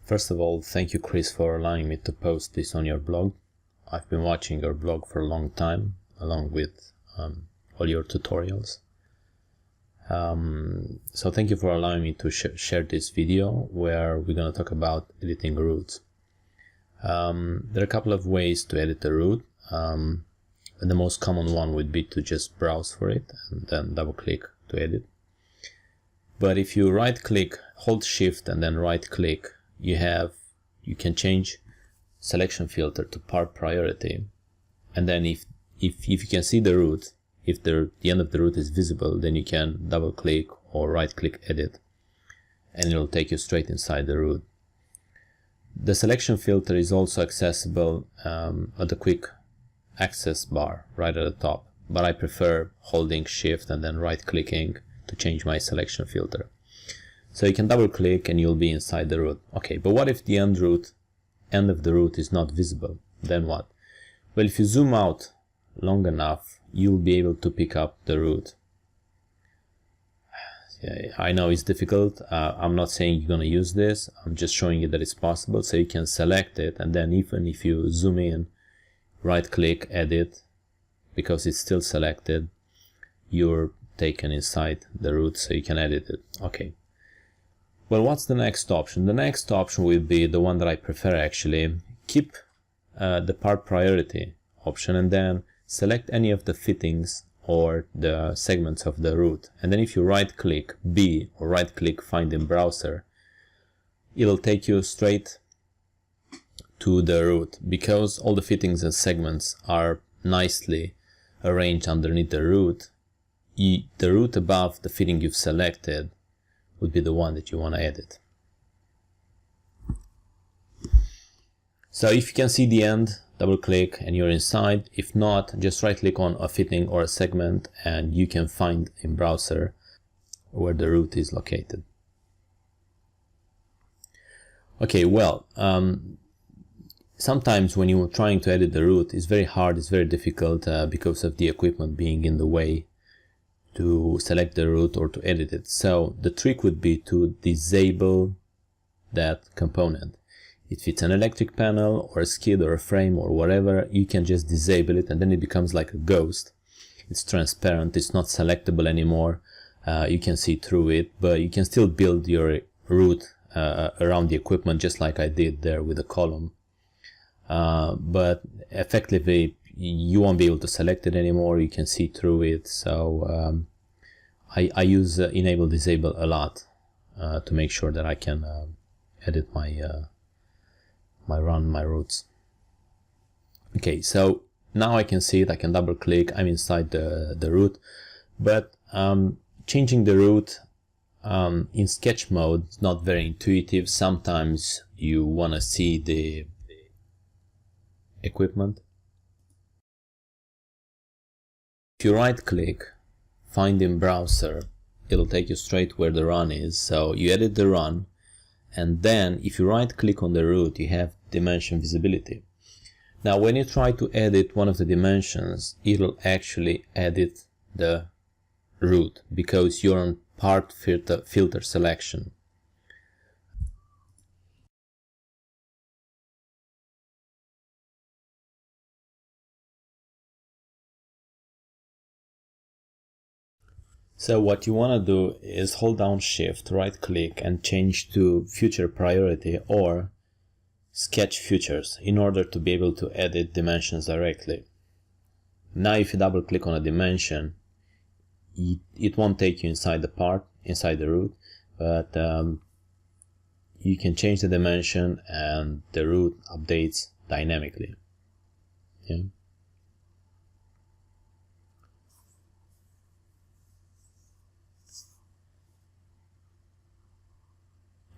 First of all, thank you, Chris, for allowing me to post this on your blog. I've been watching your blog for a long time, along with all your tutorials. So thank you for allowing me to share this video where we're going to talk about editing roots. There are a couple of ways to edit a root. The most common one would be to just browse for it and then double click to edit. But if you right click, hold shift and then right click, you can change selection filter to part priority, and then if you can see the root, if the end of the root is visible, then you can double click or right click edit and it'll take you straight inside the root. The selection filter is also accessible at the quick access bar right at the top, but I prefer holding shift and then right clicking to change my selection filter. So you can double click and you'll be inside the root. Okay, but what if the end of the root is not visible? Then what? Well, if you zoom out long enough, you'll be able to pick up the root. I know it's difficult. I'm not saying you're going to use this. I'm just showing you that it's possible. So you can select it, and then even if you zoom in, right click, edit, because it's still selected, you're taken inside the root, so you can edit it. Okay. Well, what's the next option? The next option will be the one that I prefer actually. Keep the part priority option and then select any of the fittings or the segments of the root. And then if you right click B or right click find in browser, it'll take you straight to the root. Because all the fittings and segments are nicely arranged underneath the root, the root above the fitting you've selected would be the one that you want to edit. So if you can see the end, double click and you're inside. If not, just right click on a fitting or a segment and you can find in browser where the root is located. Okay, well, sometimes when you're trying to edit the root, it's very hard, it's very difficult because of the equipment being in the way to select the root or to edit it. So the trick would be to disable that component. If it's an electric panel or a skid or a frame or whatever, you can just disable it and then it becomes like a ghost. It's transparent, it's not selectable anymore. You can see through it, but you can still build your root around the equipment just like I did there with the column. But effectively you won't be able to select it anymore, you can see through it. So I use enable disable a lot to make sure that I can edit my roots. Okay, so now I can see it, I can double click, I'm inside the root, but changing the root in sketch mode is not very intuitive. Sometimes you want to see the equipment. If you right click, find in browser, it'll take you straight where the run is. So you edit the run, and then if you right click on the root, you have dimension visibility. Now when you try to edit one of the dimensions, it'll actually edit the root because you're on part filter selection. So what you want to do is hold down shift, right click and change to future priority or sketch futures in order to be able to edit dimensions directly. Now if you double click on a dimension, it won't take you inside the root, but you can change the dimension and the root updates dynamically. Yeah.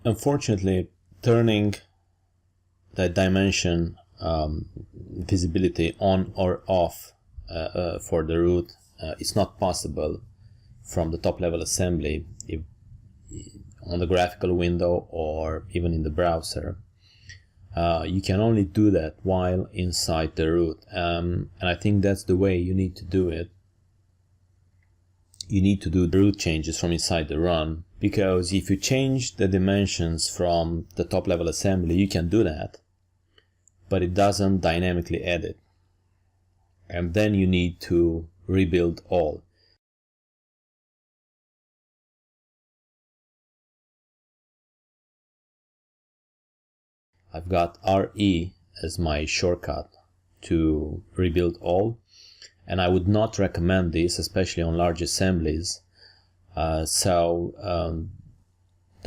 Unfortunately, turning the dimension visibility on or off for the root is not possible from the top level assembly on the graphical window or even in the browser. You can only do that while inside the root, and I think that's the way you need to do it. You need to do the root changes from inside the run Because if you change the dimensions from the top level assembly, you can do that, but it doesn't dynamically edit. And then you need to rebuild all. I've got RE as my shortcut to rebuild all, and I would not recommend this, especially on large assemblies. The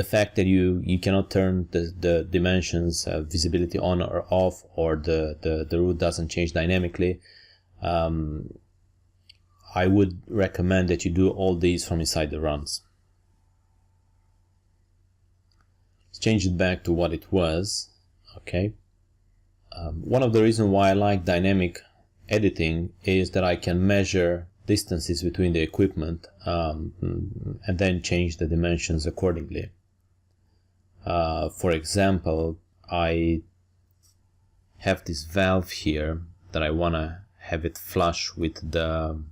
fact that you cannot turn the dimensions visibility on or off, or the root doesn't change dynamically, I would recommend that you do all these from inside the runs. Let's change it back to what it was. Okay. One of the reasons why I like dynamic editing is that I can measure distances between the equipment and then change the dimensions accordingly. For example, I have this valve here that I want to have it flush with the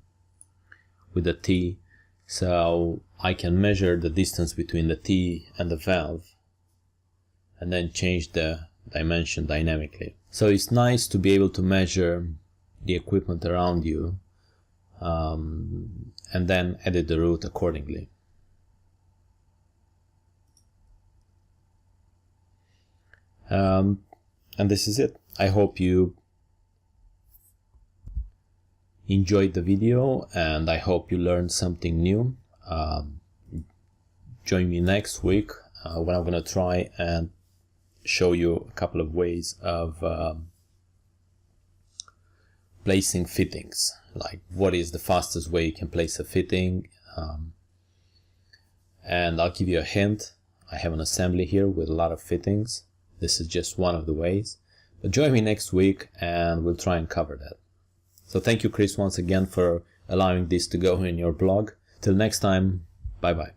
T, so I can measure the distance between the T and the valve and then change the dimension dynamically. So it's nice to be able to measure the equipment around you and then edit the root accordingly. And this is it. I hope you enjoyed the video, and I hope you learned something new. Join me next week when I'm going to try and show you a couple of ways of placing fittings, like what is the fastest way you can place a fitting, and I'll give you a hint. I have an assembly here with a lot of fittings. This is just one of the ways, but join me next week and we'll try and cover that. So thank you, Chris, once again for allowing this to go in your blog. Till next time, bye bye.